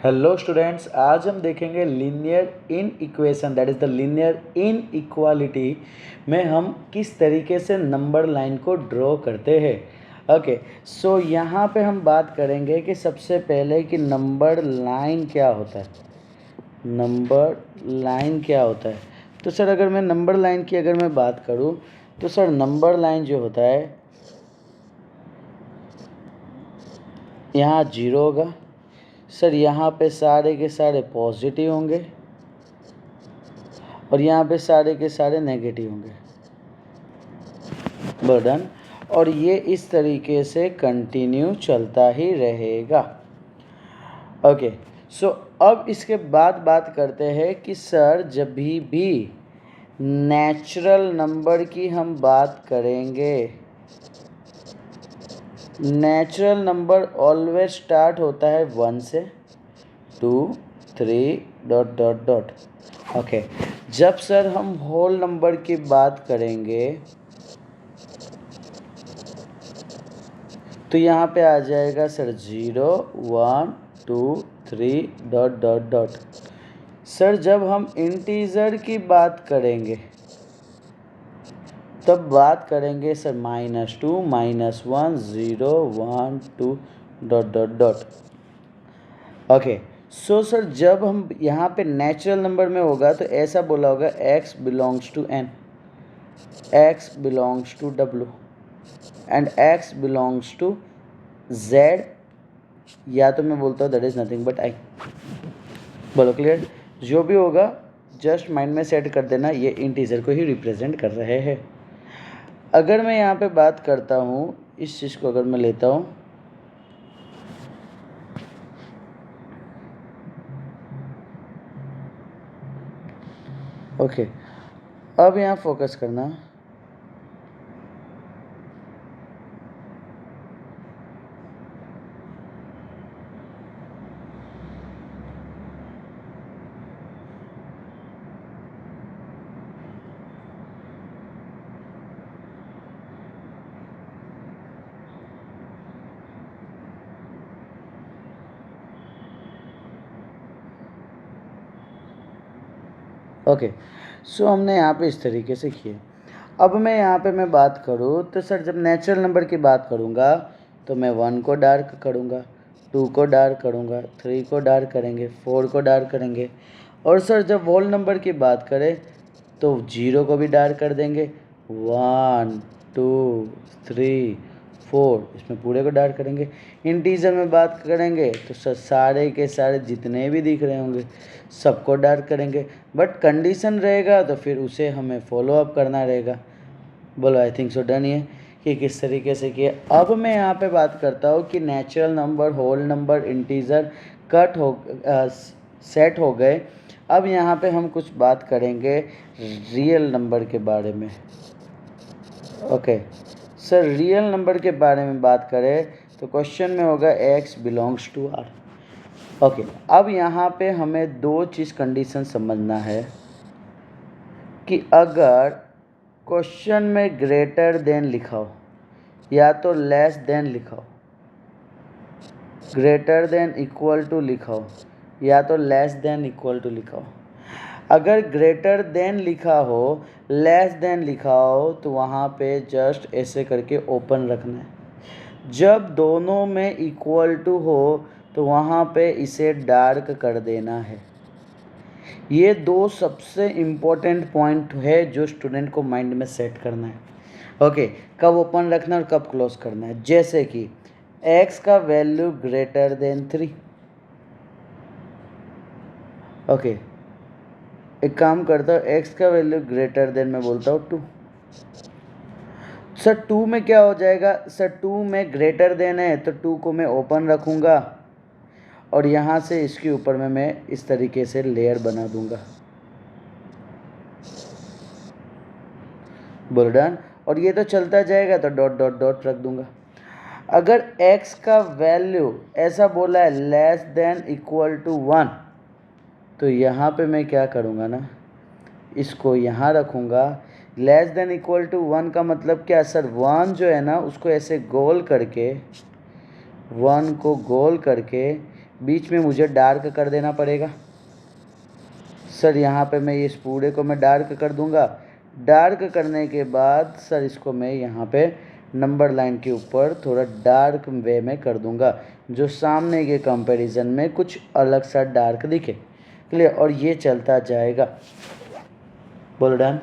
Hello students, आज हम देखेंगे linear in equation that is the linear in equality में हम किस तरीके से नंबर लाइन को ड्रॉ करते हैं। ओके, सो यहाँ पे हम बात करेंगे कि सबसे पहले कि नंबर लाइन क्या होता है। नंबर लाइन क्या होता है? तो सर अगर मैं नंबर लाइन की अगर मैं बात करूँ तो सर नंबर लाइन जो होता है यहाँ 0 होगा सर, यहाँ पे सारे के सारे पॉजिटिव होंगे और यहाँ पे सारे के सारे नेगेटिव होंगे। बर्डन, और ये इस तरीके से कंटिन्यू चलता ही रहेगा। ओके, सो अब इसके बाद बात करते हैं कि सर जब भी नेचुरल नंबर की हम बात करेंगे, नेचुरल नंबर ऑलवेज स्टार्ट होता है 1 से, 2, 3 डॉट डॉट डॉट। ओके, जब सर हम होल नंबर की बात करेंगे तो यहाँ पे आ जाएगा sir 0, 1, 2, 3 dot dot dot. Sir जब हम इंटीजर की बात करेंगे तब बात करेंगे sir -2, -1, 0, 1, 2 dot dot dot. Okay, so sir जब हम यहाँ पे नेचुरल नंबर में होगा तो ऐसा बोला होगा x belongs to n, x belongs to w and x belongs to z, या तो मैं बोलता हूँ that is nothing but i। बोलो क्लियर? जो भी होगा जस्ट माइंड में सेट कर देना, ये इंटीजर को ही रिप्रेजेंट कर रहे हैं। अगर मैं यहाँ पे बात करता हूँ, इस चीज़ को अगर मैं लेता हूँ, ओके, अब यहाँ फोकस करना। ओके, सो हमने यहाँ पे इस तरीके से किए। अब मैं यहाँ पे मैं बात करूँ तो सर जब नेचुरल नंबर की बात करूँगा तो मैं 1 को डार्क करूँगा, 2 को डार्क करूँगा, 3 को डार्क करेंगे, 4 को डार्क करेंगे, और सर जब होल नंबर की बात करें तो 0 को भी डार्क कर देंगे, 1, 2, 3, 4 इसमें पूरे को डार्क करेंगे। इंटीजर में बात करेंगे तो सर सारे के सारे जितने भी दिख रहे होंगे सबको डार्क करेंगे, बट कंडीशन रहेगा तो फिर उसे हमें फॉलो अप करना रहेगा। बोलो आई थिंक सो डन ये कि किस तरीके से किए। अब मैं यहाँ पे बात करता हूँ कि natural number, whole number, integer cut हो सेट हो गए। अब यहाँ पे हम कुछ बात करेंगे रियल नंबर के बारे में। ओके, सर रियल नंबर के बारे में बात करें तो क्वेश्चन में होगा x belongs to r। Okay, अब यहाँ पे हमें दो चीज़ कंडीशन समझना है कि अगर क्वेश्चन में ग्रेटर देन लिखा हो या तो लेस देन लिखा हो, ग्रेटर देन इक्वल टू लिखा हो या तो लेस देन इक्वल टू लिखा हो। अगर ग्रेटर देन लिखा हो, लेस देन लिखा हो तो वहाँ पे जस्ट ऐसे करके ओपन रखना है। जब दोनों में इक्वल टू हो तो वहाँ पे इसे डार्क कर देना है। ये दो सबसे इम्पोर्टेंट पॉइंट है जो स्टूडेंट को माइंड में सेट करना है। ओके, कब ओपन रखना है और कब क्लोज करना है। जैसे कि x का वैल्यू ग्रेटर देन 3। ओके, एक काम करता हूँ, x का वैल्यू ग्रेटर देन मैं बोलता हूँ 2। सर 2 में क्या हो जाएगा? सर 2 में ग्रेटर देन है तो 2 को मैं ओपन रखूँगा और यहाँ से इसके ऊपर में मैं इस तरीके से लेयर बना दूँगा। बोल डन, और ये तो चलता जाएगा तो डॉट डॉट डॉट रख दूँगा। अगर x का वैल्यू ऐसा बोला है लेस देन इक्वल टू 1 तो यहाँ पे मैं क्या करूँगा ना, इसको यहाँ रखूँगा। लेस देन इक्वल टू 1 का मतलब क्या सर? 1 जो है ना उसको ऐसे गोल करके, 1 को गोल करके बीच में मुझे डार्क कर देना पड़ेगा। सर यहाँ पे मैं इस पूरे को मैं डार्क कर दूंगा। डार्क करने के बाद सर इसको मैं यहाँ पे नंबर लाइन के ऊपर थोड़ा डार्क वे में कर दूंगा, जो सामने के कंपैरिजन में कुछ अलग सा डार्क दिखे। क्लियर? और ये चलता जाएगा। बोलो डन।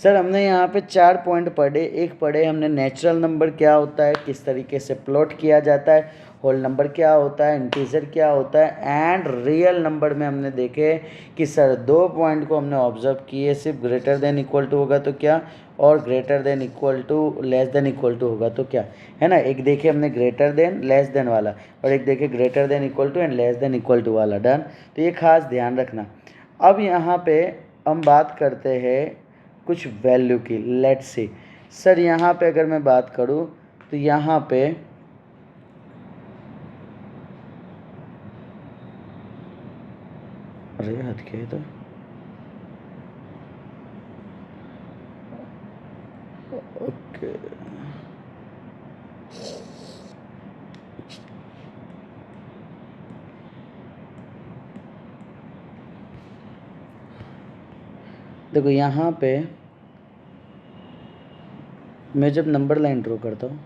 सर हमने यहाँ पे 4 पॉइंट पढ़े। एक पढ़े हमने नेचुरल नंबर क्या होता है, किस तरीके से प्लॉट किया जाता है, होल नंबर क्या होता है, इंटीजर क्या होता है, एंड रियल नंबर में हमने देखे कि सर 2 पॉइंट को हमने ऑब्जर्व किए, सिर्फ ग्रेटर देन इक्वल टू होगा तो क्या, और greater than equal to less than equal to होगा तो क्या, है ना। एक देखे हमने ग्रेटर देन लेस देन वाला, और एक देखे greater than equal to and less than equal to वाला। डन। तो ये खास ध्यान रखना। अब यहाँ पे हम बात करते हैं कुछ वैल्यू की। Let's see. सर यहाँ पे अगर मैं बात करूँ तो यहाँ पे अरे हद के तो ओके। देखो यहाँ पे मैं जब नंबर लाइन ड्रॉ करता हूँ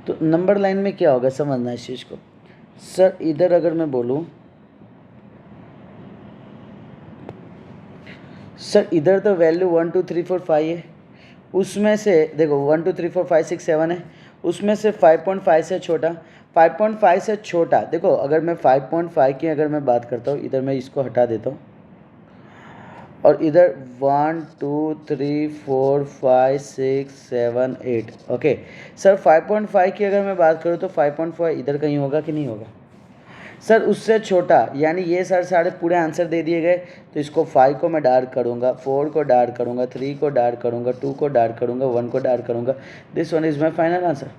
तो नंबर लाइन में क्या होगा, समझना इस चीज़ को। सर इधर अगर मैं बोलूँ, सर इधर तो वैल्यू 1 2 3 4 5 है, उसमें से देखो 1 2 3 4 5 6 7 है, उसमें से 5.5 से छोटा, 5.5 से छोटा। देखो अगर मैं 5.5 की अगर मैं बात करता हूँ, इधर मैं इसको हटा देता हूँ, और इधर 1 2 3 4 5 6 7 8। ओके सर 5.5 की अगर मैं बात करूँ तो 5.5 इधर कहीं होगा कि नहीं होगा। सर उससे छोटा, यानी ये सर सारे पूरे आंसर दे दिए गए, तो इसको 5 को मैं डार्क करूँगा, 4 को डार्क करूँगा, 3 को डार्क करूँगा, 2 को डार्क करूँगा, 1 को डार्क करूँगा। This one is my final answer.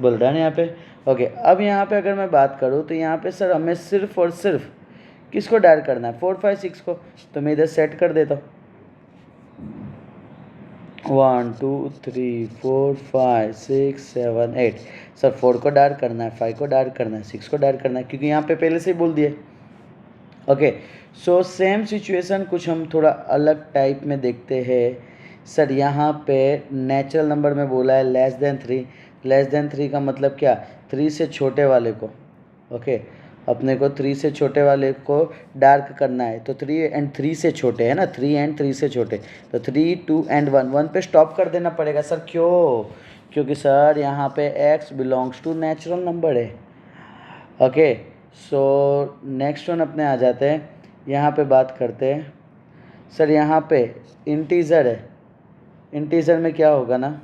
बोल रहा है यहाँ पे। ओके अब यहाँ पे अगर मैं बात करूँ तो यहाँ पे सर हमें सिर्फ और सिर्फ किसको डार्क करना है, 4 5 6 को। तो मैं इधर सेट कर देता हूँ 1 2 3 4 5 6 7 8। सर 4 को डार्क करना है, 5 को डार्क करना है, 6 को डार्क करना है, क्योंकि यहाँ पे पहले से ही बोल दिए। ओके सो सेम सिचुएशन कुछ हम थोड़ा अलग टाइप में देखते हैं। सर यहाँ पे नेचुरल नंबर में बोला है लेस देन 3। लेस देन 3 का मतलब क्या, 3 से छोटे वाले को। ओके अपने को 3 से छोटे वाले को डार्क करना है, तो 3 एंड 3 से छोटे है ना, 3 एंड 3 से छोटे, तो 3 2 एंड 1 1 पे स्टॉप कर देना पड़ेगा। सर क्यों, क्योंकि सर यहाँ पे x belongs to natural number है। ओके सो नेक्स्ट वन अपने आ जाते हैं, यहाँ पे बात करते हैं। सर यहाँ पे इंटीजर है, इंटीजर में क्या होगा ना,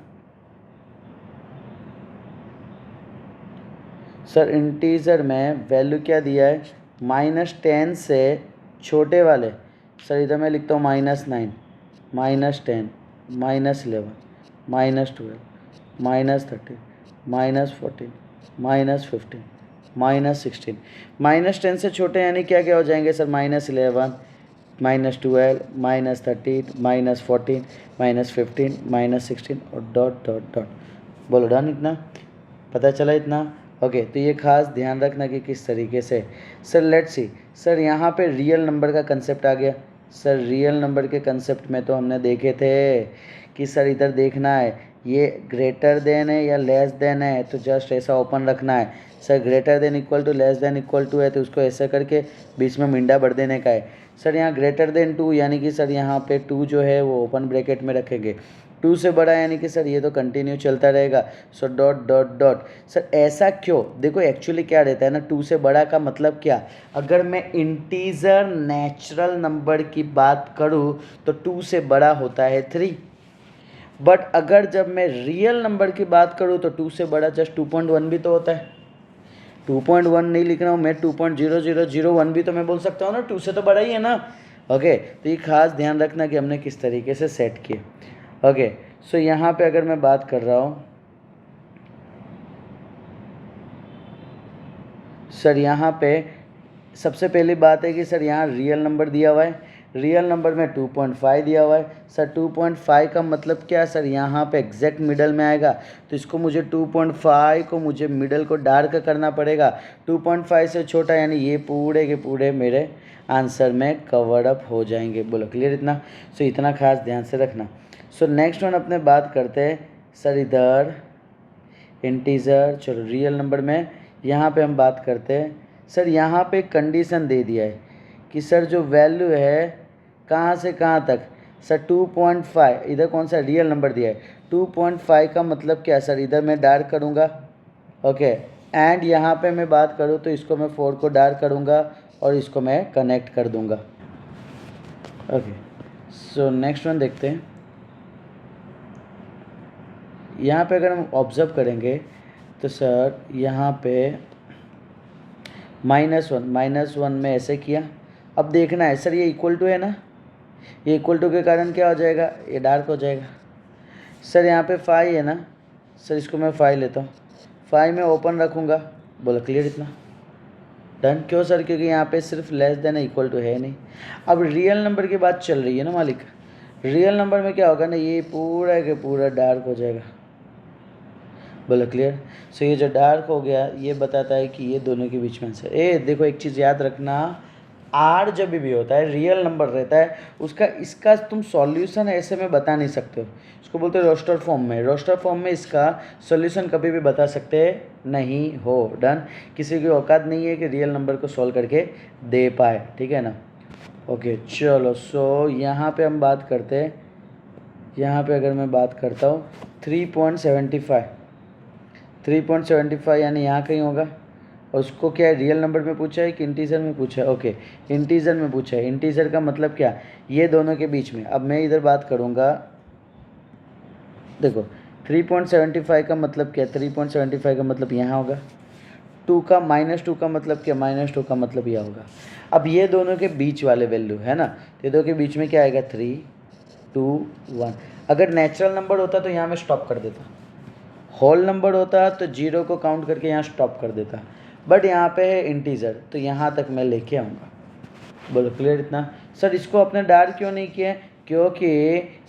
सर इंटीजर में वैल्यू क्या दिया है, -10 से छोटे वाले। सर इधर मैं लिखता हूँ -9, -10, -11, -12, -13, -14, -15, -16। -10 से छोटे यानी क्या क्या हो जाएंगे सर, -11, -12, -13, -14, -15, -16 और डॉट डॉट डॉट। बोलो डन। इतना पता चला इतना। ओके तो ये खास ध्यान रखना कि किस तरीके से। Sir let's see. सर यहाँ पे रियल नंबर का कंसेप्ट आ गया। सर रियल नंबर के कंसेप्ट में तो हमने देखे थे कि सर इधर देखना है ये ग्रेटर देन है या लेस देन है, तो जस्ट ऐसा ओपन रखना है। Sir greater than equal to less than equal to है, तो उसको ऐसा करके बीच में मिंडा भर देने का है। सर यहाँ ग्रेटर देन 2 यानी कि सर यहाँ पे 2 जो है वो ओपन ब्रैकेट में रखेंगे, 2 से बड़ा यानी कि सर ये तो कंटिन्यू चलता रहेगा। So dot dot dot. Sir ऐसा क्यों, देखो एक्चुअली क्या रहता है ना, 2 से बड़ा का मतलब क्या, अगर मैं इंटीजर नेचुरल नंबर की बात करूँ तो 2 से बड़ा होता है 3, बट अगर जब मैं रियल नंबर की बात करूँ तो 2 से बड़ा जस्ट 2.1 भी तो होता है। 2.1 नहीं लिख रहा हूँ मैं, 2.0001 भी तो मैं बोल सकता हूँ ना, 2 से तो बड़ा ही है ना। ओके तो ये खास ध्यान रखना कि हमने किस तरीके से सेट किए। ओके सो यहाँ पे अगर मैं बात कर रहा हूँ, सर यहाँ पे सबसे पहली बात है कि सर यहाँ रियल नंबर दिया हुआ है, रियल नंबर में 2.5 दिया हुआ है सर। 2.5 का मतलब क्या सर, यहाँ पे एग्जैक्ट मिडल में आएगा, तो इसको मुझे 2.5 को मुझे मिडल को डार्क करना पड़ेगा। 2.5 से छोटा यानी ये पूरे के पूरे मेरे आंसर में कवर अप हो जाएंगे। बोलो क्लियर इतना? सो इतना खास ध्यान से रखना। सो नेक्स्ट वन अपने बात करते हैं सर इधर इंटीजर। चलो रियल नंबर में यहाँ पे हम बात करते हैं सर, यहाँ पे कंडीशन दे दिया है कि सर जो वैल्यू है कहाँ से कहाँ तक सर 2.5, इधर कौन सा रियल नंबर दिया है 2.5 का मतलब क्या सर, इधर मैं डार्क करूँगा ओके। एंड यहाँ पे मैं बात करूँ तो इसको मैं 4 को डार्क करूँगा और इसको मैं कनेक्ट कर दूँगा ओके। सो नेक्स्ट वन देखते हैं। यहाँ पे अगर हम ऑब्ज़र्व करेंगे तो सर यहाँ पे -1 में ऐसे किया। अब देखना है सर ये इक्वल टू है ना, ये इक्वल टू के कारण क्या हो जाएगा, ये डार्क हो जाएगा। सर यहाँ पे 5 है ना सर, इसको मैं 5 लेता हूँ, 5 में ओपन रखूँगा। बोलो क्लियर इतना? डन। क्यों सर? क्योंकि यहाँ पे सिर्फ लेस देन इक्वल टू है नहीं। अब रियल नंबर की बात चल रही है ना मालिक, रियल नंबर में क्या होगा ना, ये पूरा के पूरा डार्क हो जाएगा। बोलो क्लियर? सो ये जो डार्क हो गया ये बताता है कि ये दोनों के बीच में आंसर। देखो एक चीज़ याद रखना, आर जब भी होता है रियल नंबर रहता है उसका इसका तुम सॉल्यूशन ऐसे में बता नहीं सकते हो, इसको बोलते हैं रोस्टर फॉर्म में। रोस्टर फॉर्म में इसका सॉल्यूशन कभी भी बता सकते नहीं हो। डन। किसी की औकात नहीं है कि रियल नंबर को सॉल्व करके दे पाए, ठीक है ना? ओके चलो। सो यहाँ पे हम बात करते हैं, यहाँ पे अगर मैं बात करता हूँ 3.75 यानी यहाँ कहीं होगा। और उसको क्या है, रियल नंबर में पूछा है कि इंटीजर में पूछा है? ओके इंटीजर में पूछा है। इंटीजर का मतलब क्या, ये दोनों के बीच में। अब मैं इधर बात करूँगा, देखो 3.75 का मतलब क्या, 3.75 का मतलब यहाँ होगा। 2 का -2 का मतलब क्या, -2 का मतलब यह होगा। अब ये दोनों के बीच वाले वैल्यू है ना, ये दोनों के बीच में क्या आएगा 3, 2, 1। अगर नेचुरल नंबर होता तो यहाँ मैं स्टॉप कर देता, होल नंबर होता तो 0 को काउंट करके यहाँ स्टॉप कर देता, बट यहाँ पे है इंटीजर तो यहाँ तक मैं लेके आऊँगा। बोलो क्लियर इतना? सर इसको अपने डार्क क्यों नहीं किए? क्योंकि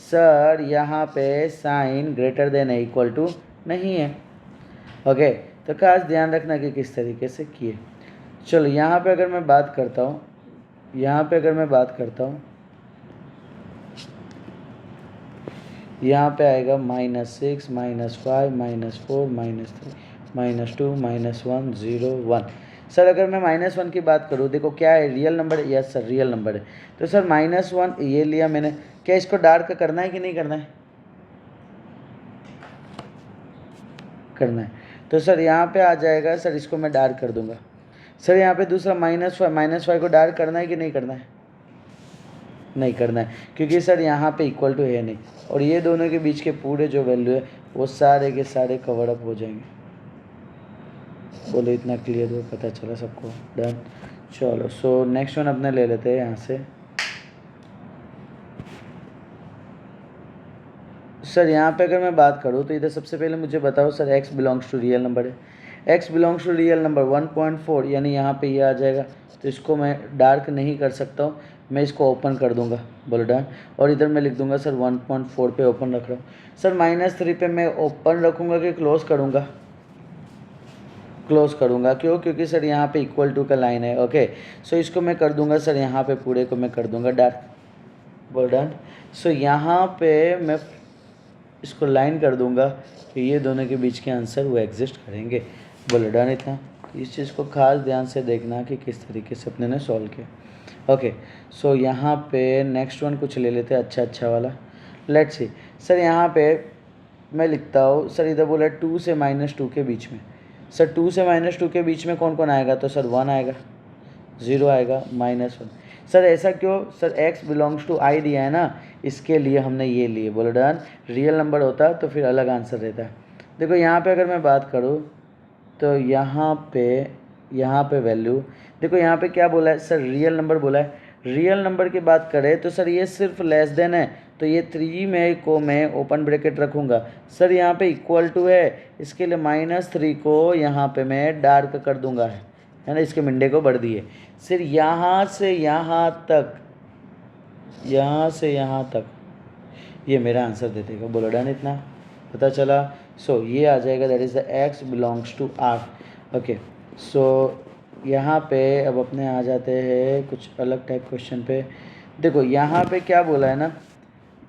सर यहाँ पे sign greater than equal to नहीं है ओके। तो खास ध्यान रखना कि किस तरीके से किए। चलो यहाँ पे अगर मैं बात करता हूँ, यहाँ पे अगर मैं बात करता हूँ, यहाँ पे आएगा -6, -5, -4, -3, -2, -1, 0, 1। सर अगर मैं -1 की बात करूँ, देखो क्या है रियल नंबर है, यस सर रियल नंबर है। तो सर -1 ये लिया मैंने, क्या इसको डार्क करना है कि नहीं करना है? करना है। तो सर यहाँ पे आ जाएगा, सर इसको मैं डार्क कर दूंगा। सर यहाँ पे दूसरा -5 को डार्क करना है कि नहीं करना है? नहीं करना है, क्योंकि सर यहाँ पे इक्वल टू है नहीं, और ये दोनों के बीच के पूरे जो वैल्यू है वो सारे के सारे कवर अप हो जाएंगे। बोलो इतना क्लियर हो, पता चला सबको? डन। चलो सो नेक्स्ट वन अपने ले लेते हैं यहाँ से। सर यहाँ पे अगर मैं बात करूँ तो इधर सबसे पहले मुझे बताओ sir x belongs to real number है, x belongs to real number 1.4 यानी यहाँ पे ये आ जाएगा। तो इसको मैं डार्क नहीं कर सकता हूँ, मैं इसको ओपन कर दूंगा। बोलो डन। और इधर मैं लिख दूंगा सर 1.4 पे ओपन रख रहा हूँ। सर -3 पे मैं ओपन रखूँगा कि क्लोज करूँगा? क्लोज करूँगा। क्यों? क्योंकि सर यहाँ पे इक्वल टू का लाइन है ओके। सो इसको मैं कर दूंगा सर, यहाँ पे पूरे को मैं कर दूंगा डार्क। बोल डन। सो यहाँ पे मैं इसको लाइन कर दूंगा कि ये दोनों के बीच के आंसर वो एग्जिस्ट करेंगे। बोलो डन इतना? इस चीज़ को खास ध्यान से देखना कि किस तरीके से अपने ने सॉल्व किया ओके। सो यहाँ पे नेक्स्ट वन कुछ ले लेते हैं अच्छा वाला। लेट्स सी सर, यहाँ पे मैं लिखता हूँ सर, इधर बोला 2 से -2 के बीच में। सर 2 से -2 के बीच में कौन कौन आएगा? तो सर 1 आएगा, 0 आएगा, -1। सर ऐसा क्यों? Sir x belongs to i दिया है ना, इसके लिए हमने ये लिए। बोलो डन। रियल नंबर होता तो फिर अलग आंसर रहता है। देखो यहाँ पे अगर मैं बात करूँ तो यहाँ पे वैल्यू देखो, यहाँ पे क्या बोला है सर, रियल नंबर बोला है। रियल नंबर की बात करें तो सर ये सिर्फ लेस देन है, तो ये 3 में को मैं ओपन ब्रैकेट रखूँगा। सर यहाँ पे इक्वल टू है, इसके लिए -3 को यहाँ पे मैं डार्क कर दूँगा, है ना, इसके मिंडे को बढ़ दिए। सिर्फ यहाँ से यहाँ तक यहाँ से यहाँ तक ये मेरा आंसर दे देगा। बोलो डन, इतना पता चला। सो ये आ जाएगा, that is the x belongs to R। Okay, so यहाँ पे अब अपने आ जाते हैं कुछ अलग टाइप क्वेश्चन पे। देखो यहाँ पे क्या बोला है ना,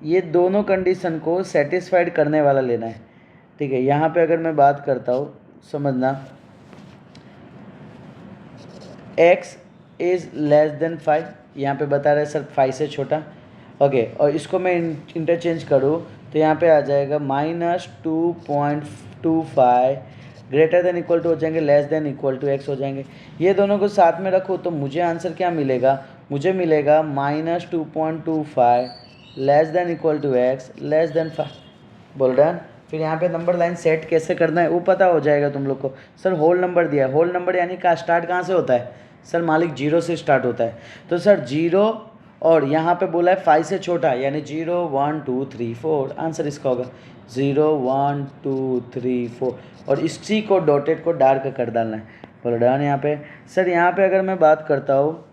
ये दोनों कंडीशन को सेटिस्फाइड करने वाला लेना है। ठीक है, यहाँ पे अगर मैं बात करता हूँ, समझना, x इज़ लेस देन 5, यहाँ पे बता रहे हैं सर 5 से छोटा। ओके, और इसको मैं इंटरचेंज करूँ तो यहाँ पे आ जाएगा -2.25 ग्रेटर देन इक्वल टू हो जाएंगे, less than equal to x हो जाएंगे। ये दोनों को साथ में रखो तो मुझे आंसर क्या मिलेगा, मुझे मिलेगा -2.25 less than equal to x less than 5। बोल डन। फिर यहाँ पे नंबर लाइन सेट कैसे करना है वो पता हो जाएगा तुम लोग को। सर होल नंबर दिया है, होल नंबर यानी का स्टार्ट कहाँ से होता है सर, मालिक 0 से स्टार्ट होता है। तो सर 0 और यहाँ पे बोला है 5 से छोटा, यानी 0 1 2 3 4, आंसर इसका होगा 0 1 2 3 4, और इसी को डॉटेड को डार्क कर डालना है। बोलो डन। यहाँ पे सर, यहाँ पे अगर मैं बात करता हूँ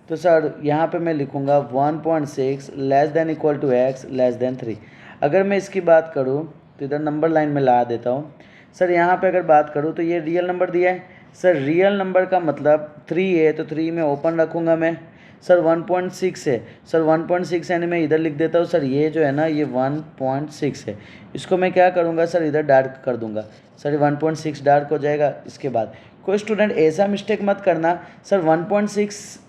तो सर यहाँ पे मैं लिखूँगा 1.6 less than equal to x less than 3। अगर मैं इसकी बात करूँ तो इधर नंबर लाइन में ला देता हूँ। सर यहाँ पे अगर बात करूँ तो ये रियल नंबर दिया है। सर रियल नंबर का मतलब 3 है, तो 3 में ओपन रखूँगा मैं। सर 1.6 है, सर 1.6 यानी मैं इधर लिख देता हूँ। सर ये जो है ना, ये 1.6 है, इसको मैं क्या करूँगा सर, इधर डार्क कर दूँगा। सर 1.6 डार्क हो जाएगा। इसके बाद कोई स्टूडेंट ऐसा मिस्टेक मत करना, सर 1.6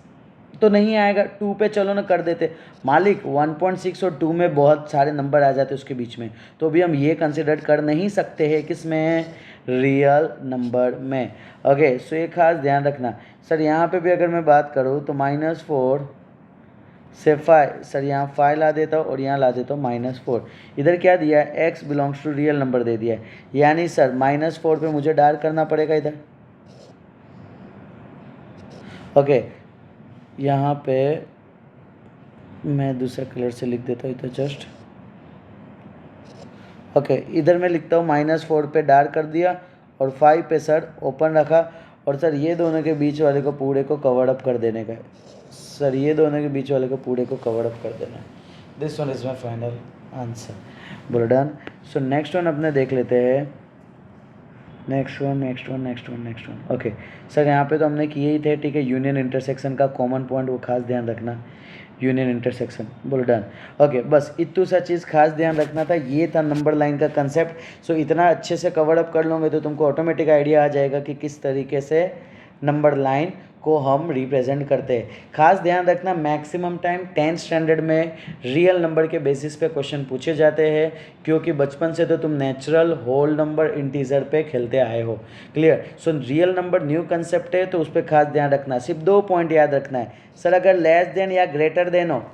तो नहीं आएगा, 2 पे चलो ना कर देते। मालिक 1.6 और 2 में बहुत सारे नंबर आ जाते उसके बीच में, तो भी हम ये कंसिडर कर नहीं सकते हैं किस में, रियल नंबर में। ओके, सो ये खास ध्यान रखना। सर यहाँ पे भी अगर मैं बात करूँ तो -4 से 5, सर यहाँ 5 ला देता हूँ और यहाँ ला देता हूँ -4। इधर क्या दिया है, x belongs to real number दे दिया है, यानी सर -4 पे मुझे डार्क करना पड़ेगा इधर। ओके, यहाँ पे मैं दूसरे कलर से लिख देता हूँ इधर जस्ट। ओके, इधर मैं लिखता हूँ -4 पे डार्क कर दिया और 5 पे सर ओपन रखा, और सर ये दोनों के बीच वाले को पूरे को कवर अप कर देने का है। सर ये दोनों के बीच वाले को पूरे को कवर अप कर देना है। This one is my final answer. बोलो डन। सो नेक्स्ट वन अपने देख लेते हैं। Next one. ओके सर, यहाँ पे तो हमने किए ही थे। ठीक है, यूनियन इंटरसेक्शन का कॉमन पॉइंट वो खास ध्यान रखना, यूनियन इंटरसेक्शन। बोलो डन। ओके, बस इतू सा चीज़ खास ध्यान रखना था, ये था नंबर लाइन का कंसेप्ट। सो इतना अच्छे से कवर अप कर लोगे तो तुमको ऑटोमेटिक आइडिया आ जाएगा कि किस तरीके से नंबर लाइन को हम रिप्रेजेंट करते हैं। खास ध्यान रखना, मैक्सिमम टाइम 10th स्टैंडर्ड में रियल नंबर के बेसिस पे क्वेश्चन पूछे जाते हैं, क्योंकि बचपन से तो तुम नेचुरल, होल नंबर, इंटीजर पे खेलते आए हो। Clear. So real number new concept है, तो उस पर खास ध्यान रखना। सिर्फ 2 पॉइंट याद रखना है सर, अगर लेस देन या ग्रेटर देन हो।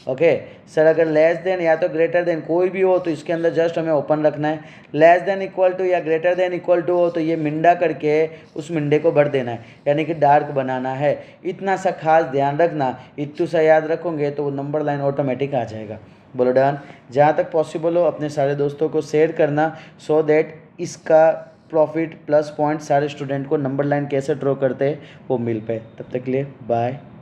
ओके सर, अगर लेस देन या तो ग्रेटर देन कोई भी हो तो इसके अंदर जस्ट हमें ओपन रखना है। लेस देन इक्वल टू या ग्रेटर देन इक्वल टू हो तो ये मिंडा करके उस मिंडे को भर देना है, यानी कि डार्क बनाना है। इतना सा खास ध्यान रखना, इतू सा याद रखोगे तो वो नंबर लाइन ऑटोमेटिक आ जाएगा। बोलो डन। जहाँ तक पॉसिबल हो अपने सारे दोस्तों को शेयर करना, सो दैट इसका प्रॉफिट प्लस पॉइंट सारे स्टूडेंट को नंबर लाइन कैसे ड्रॉ करते हैं वो मिल पाए। तब तक के लिए बाय।